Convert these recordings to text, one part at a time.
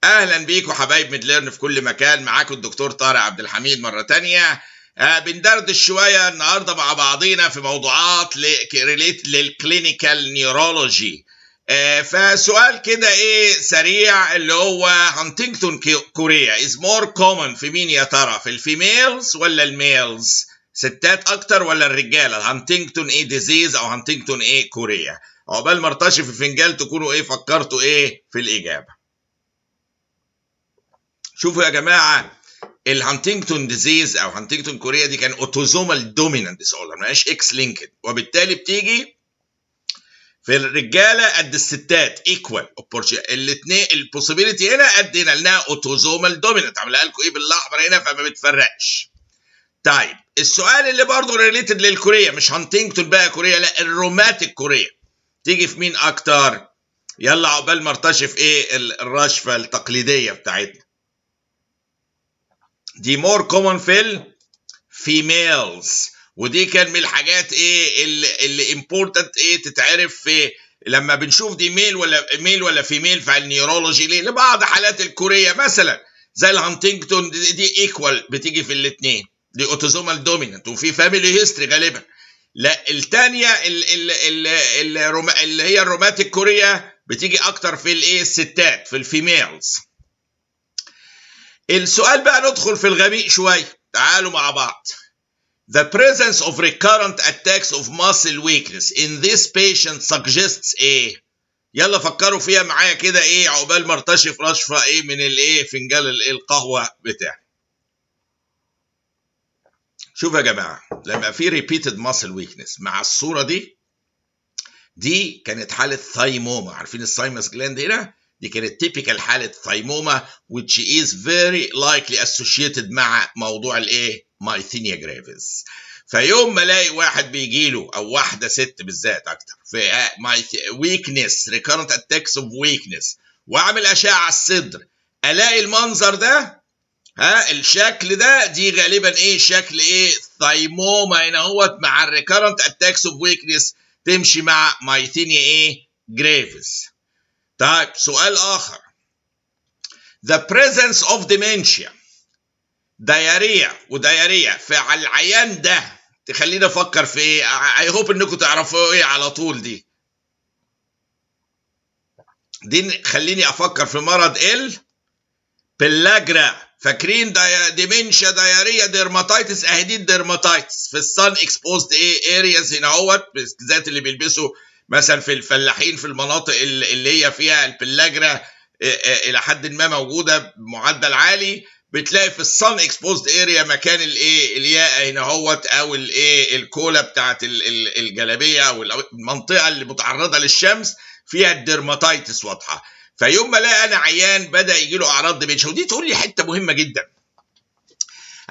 اهلا بيكم حبايب ميدليرن في كل مكان. معاكم الدكتور طارق عبد الحميد مره تانية. بندردش شويه النهارده مع بعضينا في موضوعات ريليت للكلينيكال نيورولوجي. فسؤال كده سريع، اللي هو هانتنجتون كوريا از مور كومن في مين يا ترى؟ في الفيميلز ولا الميلز؟ ستات اكتر ولا الرجاله؟ هانتنجتون ديزيز او هانتنجتون كوريا. عقبال ما ارتشي في الفنجان تكونوا فكرتوا في الاجابه. شوفوا يا جماعه، الهانتنجتون ديزيز او هانتنجتون كوريا دي كان اوتوزومال دومينانت ديس اوردر، ماهيش اكس لينكد، وبالتالي بتيجي في الرجاله قد الستات ايكوال الاثنين. البوسيبيليتي هنا قد هنا لانها اوتوزومال دومينانت، عاملها لكم بالاحمر هنا فما بتفرقش. طيب السؤال اللي برضه ريليتد للكوريا، مش هانتنجتون بقى كوريا، لا الروماتيك كوريا، تيجي في مين اكتر؟ يلا عقبال ما ارتشي في الرشفه التقليديه بتاعتنا دي مور كومن في الفيميلز، ودي كان من الحاجات اللي امبورتنت تتعرف في لما بنشوف دي ميل ولا فيميل في النيورولوجي. ليه؟ لبعض حالات الكوريا مثلا زي الهانتنجتون دي ايكوال بتيجي في الاثنين، دي اوتوزومال دومينانت وفي فاميلي هيستوري غالبا. لا الثانيه اللي هي الروماتيك كوريا بتيجي اكتر في الستات، في الفيميلز. السؤال بقى ندخل في الغميق شويه، تعالوا مع بعض. The presence of recurrent attacks of muscle weakness in this patient suggests يلا فكروا فيها معايا كده عقبال ما ارتشي في رشفه من فنجان القهوه بتاعي. شوف يا جماعه، لما في repeated muscle weakness مع الصوره دي كانت حاله ثايموما. عارفين الثايموس جلاند هنا؟ دي كانت تيبيكال حاله ثايموما which is very likely associated مع موضوع مايثينيا جرافيس. فيوم ما الاقي واحد بيجي له او واحده ست بالذات اكتر في ويكنس، ريكارنت اتاكس اوف ويكنس، واعمل اشعه على الصدر الاقي المنظر ده، الشكل ده، دي غالبا شكل ثايموما هنا اهوت مع الريكارنت اتاكس اوف ويكنس، تمشي مع مايثينيا جرافيس. طيب سؤال اخر، the presence of dementia، ودياريا في العيان ده تخلينا افكر في I hope انكم تعرفوا على طول. دي خليني افكر في مرض البلاجرا. فاكرين ديمنشيا دياريا ديرماتايتس؟ اهدي الديرماتايتس في السن اكسبوزد ارياز هنا اهوت، بالذات اللي بيلبسوا مثلا في الفلاحين في المناطق اللي هي فيها البلاجرا الى حد ما موجوده بمعدل عالي، بتلاقي في الصن اكسبوزد اريا مكان الياقه هنا اهوت او الكولا بتاعت الجلابيه او المنطقه اللي متعرضه للشمس فيها الديرماتايتس واضحه. فيوم ما الاقي انا عيان بدا يجي له اعراض ديمنشيا، ودي تقول لي حته مهمه جدا.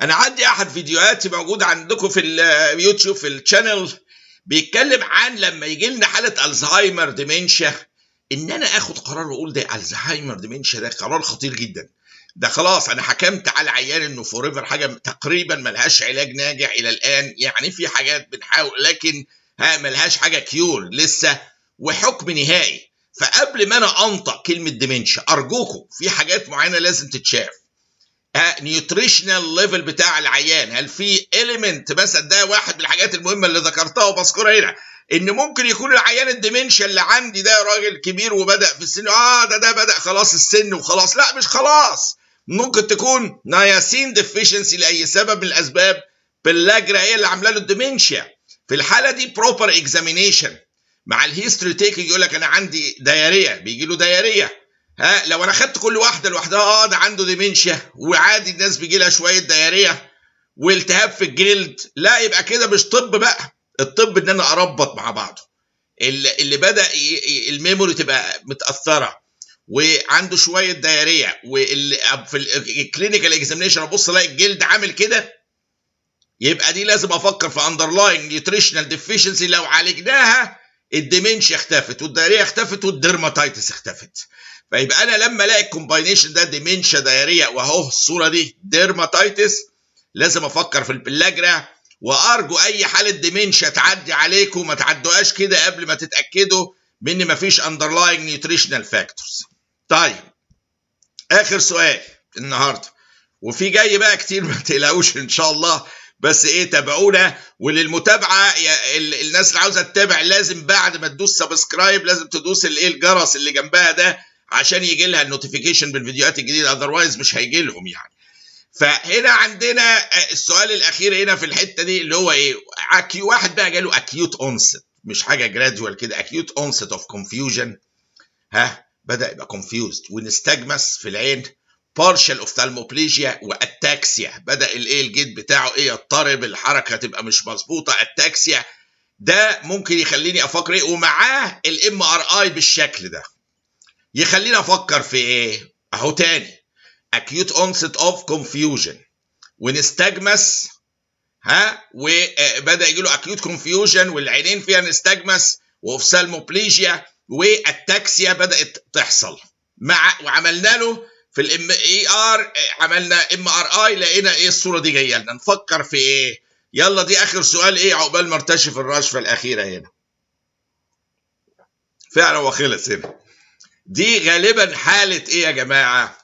انا عندي احد فيديوهاتي موجود عندكم في اليوتيوب في الشانل بيتكلم عن لما يجي لنا حاله الزهايمر ديمنشيا، ان انا اخد قرار واقول ده الزهايمر ديمنشيا، ده قرار خطير جدا. ده خلاص انا حكمت على عيان انه فوريفر، حاجه تقريبا ملهاش علاج ناجع الى الان، يعني في حاجات بنحاول لكن ملهاش حاجه كيور لسه وحكم نهائي. فقبل ما انا انطق كلمه ديمنشيا ارجوكم في حاجات معينه لازم تتشاف. نيوتريشنال ليفل بتاع العيان، هل في اليمنت مثلا؟ ده واحد من الحاجات المهمه اللي ذكرتها وبذكرها هنا، ان ممكن يكون العيان الديمنشيا اللي عندي ده راجل كبير وبدا في السن، ده بدا خلاص السن وخلاص. لا مش خلاص، ممكن تكون نياسين ديفيشنسي لاي سبب من الاسباب، بلاجرا هي اللي عامله له الديمنشيا. في الحاله دي بروبر اكزامينيشن مع الهيستوري تيكنج، يقول لك انا عندي دياريا، بيجي له دياريا. لو انا خدت كل واحده لوحدها ده عنده ديمنشيا، وعادي الناس بيجي لها شويه دياريا والتهاب في الجلد، لا يبقى كده مش طب بقى. الطب ان انا اربط مع بعضه، اللي بدا الميموري تبقى متاثره وعنده شويه دياريا، وفي الكلينيكال اكزامينيشن ابص الاقي الجلد عامل كده، يبقى دي لازم افكر في اندرلاين نيوتريشنال ديفيشنسي. لو عالجناها الديمنشيا اختفت والدياريا اختفت والديرماتايتس اختفت. فيبقى انا لما الاقي الكومباينيشن ده ديمنشيا دياريا واهو الصوره دي ديرماتايتس، لازم افكر في البلاجرا. وارجو اي حاله ديمنشيا تعدي عليكم ما تعدوهاش كده قبل ما تتاكدوا من ما فيش اندرلاين نيوتريشنال فاكتورز. طيب اخر سؤال النهارده، وفي جاي بقى كتير ما تقلقوش ان شاء الله، بس ايه تابعونا. وللمتابعه الناس اللي عاوزه تتابع لازم بعد ما تدوس سبسكرايب لازم تدوس الايه الجرس اللي جنبها ده عشان يجي لها النوتيفيكيشن بالفيديوهات الجديده، اذروايز مش هيجي لهم يعني. فهنا عندنا السؤال الاخير هنا في الحته دي اللي هو ايه، واحد بقى جاله اكيوت اونست، مش حاجه جرادوال كده، اكيوت اونست اوف كونفيوجن، بدا يبقى كونفيوزد ونستجمس في العين، بارشال اوفتالموبليجيا واتاكسيا، بدا الايه الجيت بتاعه ايه يضطرب، الحركه تبقى مش مظبوطه، اتاكسيا. ده ممكن يخليني افكر ايه، ومعاه الام ار اي بالشكل ده يخليني افكر في ايه اهو تاني، acute onset of confusion ونستجمس وبدا يجي له acute confusion والعينين فيها نستجمس واوفثالموبليجيا والتاكسيا بدات تحصل وعملنا له في الام اي ار، عملنا ام ار اي، لقينا ايه الصوره دي جايه لنا، نفكر في ايه. يلا دي اخر سؤال ايه عقبال ما ارتشف الرشفه الاخيره هنا. فعلا هو خلص هنا. دي غالبا حاله ايه يا جماعه؟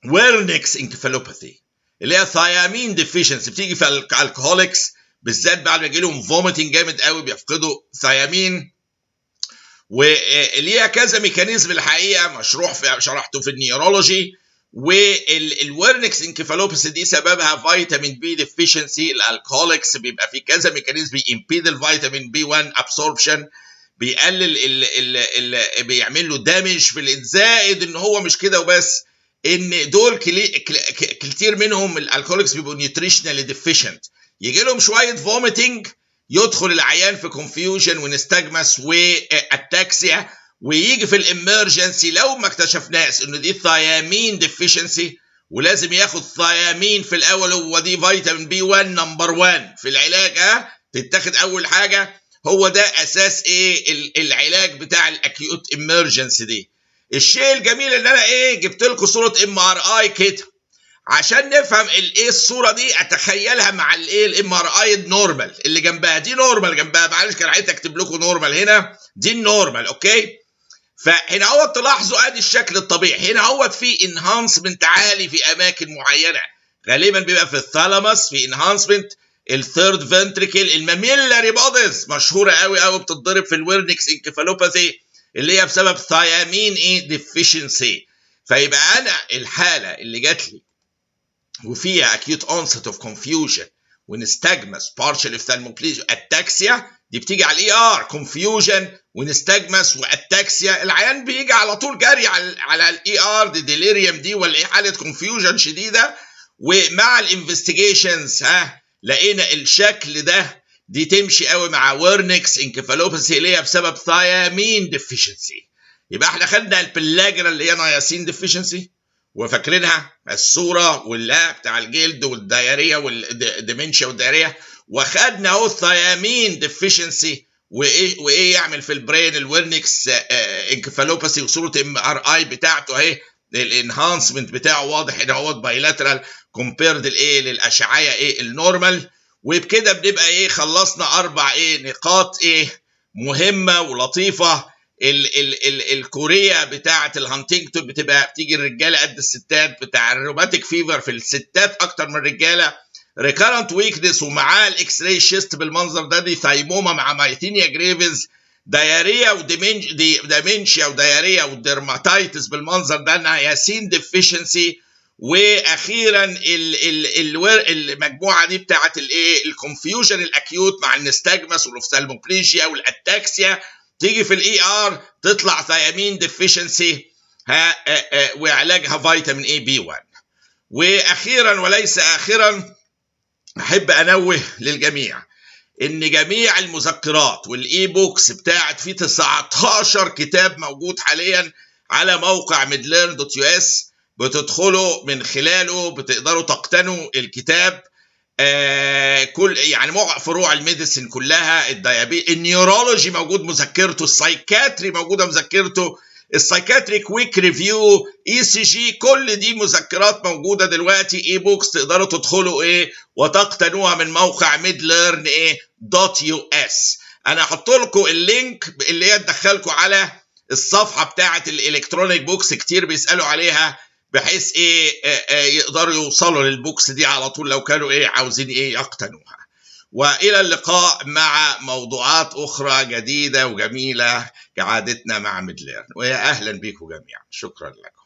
ويرنكس انكفالوباثي، اللي هي ثيامين ديفيشنسي، بتيجي في الالكهوليكس بالذات بعد ما يجي لهم فوميتنج جامد قوي بيفقدوا ثيامين، وليها كذا ميكانيزم الحقيقه شرحته في النيورولوجي. والورنكس انكفالوباثي دي سببها فيتامين بي ديفيشنسي، الالكهوليكس بيبقى في كذا ميكانيزم بيمبيد الفيتامين بي 1 ابسوربشن، بيقلل بيعمل له دامج في الزائد ان هو مش كده وبس، ان دول كتير منهم الالكوليكس بيبقوا نيوتريشنالي ديفيشنت، يجي لهم شويه فوميتنج، يدخل العيان في كونفيوجن ونستجمس واتاكسيا، ويجي في الامرجنسي لو ما اكتشفناش انه دي ثيامين ديفيشنسي ولازم ياخد ثيامين في الاول، هو دي فيتامين بي 1 نمبر 1 في العلاج، تتاخد اول حاجه، هو ده اساس ايه العلاج بتاع الاكيوت امرجنسي دي. الشيء الجميل ان انا ايه جبت لكم صوره ام ار اي كده عشان نفهم الايه الصوره دي، اتخيلها مع الايه الام ار اي النورمال اللي جنبها، دي نورمال جنبها، معلش كان عايز اكتب لكم نورمال هنا، دي النورمال اوكي. فهنا هو تلاحظوا ادي الشكل الطبيعي، هنا هو في انهانسمنت عالي في اماكن معينه، غالبا بيبقى في الثالاموس في انهانسمنت، الثيرد فنتريكل، الماميلاري بوديز مشهوره قوي قوي بتتضرب في الويرنكس انكفالوباثي اللي هي بسبب ثيامين ايه ديفيشنسي. فيبقى انا الحاله اللي جات لي وفيها acute onset of confusion ونستجمس partial ophthalmoplegia اتاكسيا، دي بتيجي على الاي ار confusion ونستجمس واتاكسيا، العيان بيجي على طول جري على الاي ار، دي ديليريوم دي ولا حاله confusion شديده. ومع الانفستيجيشنز لقينا الشكل ده، دي تمشي قوي مع ويرنكس انكفالوباثي اللي هي بسبب ثيامين ديفيشنسي. يبقى احنا خدنا البلاجرا اللي هي نياسين ديفيشنسي وفاكرينها الصوره واللا بتاع الجلد والدايريه والديمنشيا والدايريه، وخدنا اهو الثيامين ديفيشنسي وايه يعمل في البرين الويرنكس انكفالوباثي، وصوره ام ار اي بتاعته اهي، الانهانسمنت بتاعه واضح ان هو بايلاترال كومبيرد الايه للاشعاعيه ايه النورمال. وبكده بنبقى ايه خلصنا 4 ايه نقاط ايه مهمه ولطيفه. الكوريا بتاعه الهانتنجتون بتيجي الرجاله قد الستات، بتاع الروماتيك فيفر في الستات اكتر من الرجاله، ريكارنت ويكنس ومعاه الاكس راي شيست بالمنظر ده، دي ثايموما مع مايثينيا جريفز، دايريا وديمنشيا ودايريا وديرماتايتس بالمنظر ده، نياسين ديفيشنسي. واخيرا المجموعه دي بتاعه الايه الكونفيوجن الاكيوت مع النستجمس والاوفثالموبليجيا والاتاكسيا، تيجي في الاي ار تطلع ثيامين ديفيشنسي وعلاجها فيتامين اي بي 1. واخيرا وليس اخرا احب انوه للجميع ان جميع المذكرات والاي بوكس بتاعت في 19 كتاب موجود حاليا على موقع midlearn.us، بتدخلوا من خلاله بتقدروا تقتنوا الكتاب، كل يعني فروع الميديسين كلها، الديابيت، النيورولوجي موجود مذكرته، السايكاتري موجوده مذكرته، السايكاتري كويك ريفيو، اي سي جي، كل دي مذكرات موجوده دلوقتي اي بوكس، تقدروا تدخلوا ايه وتقتنوها من موقع midlearn.us. انا هحط لكم اللينك اللي هي تدخلكم على الصفحه بتاعه الالكترونيك بوكس، كتير بيسالوا عليها، بحيث يقدروا يوصلوا للبوكس دي على طول لو كانوا عاوزين يقتنوها. والى اللقاء مع موضوعات اخرى جديده وجميله كعادتنا مع ميدليرن، ويا اهلا بكم جميعا. شكرا لكم.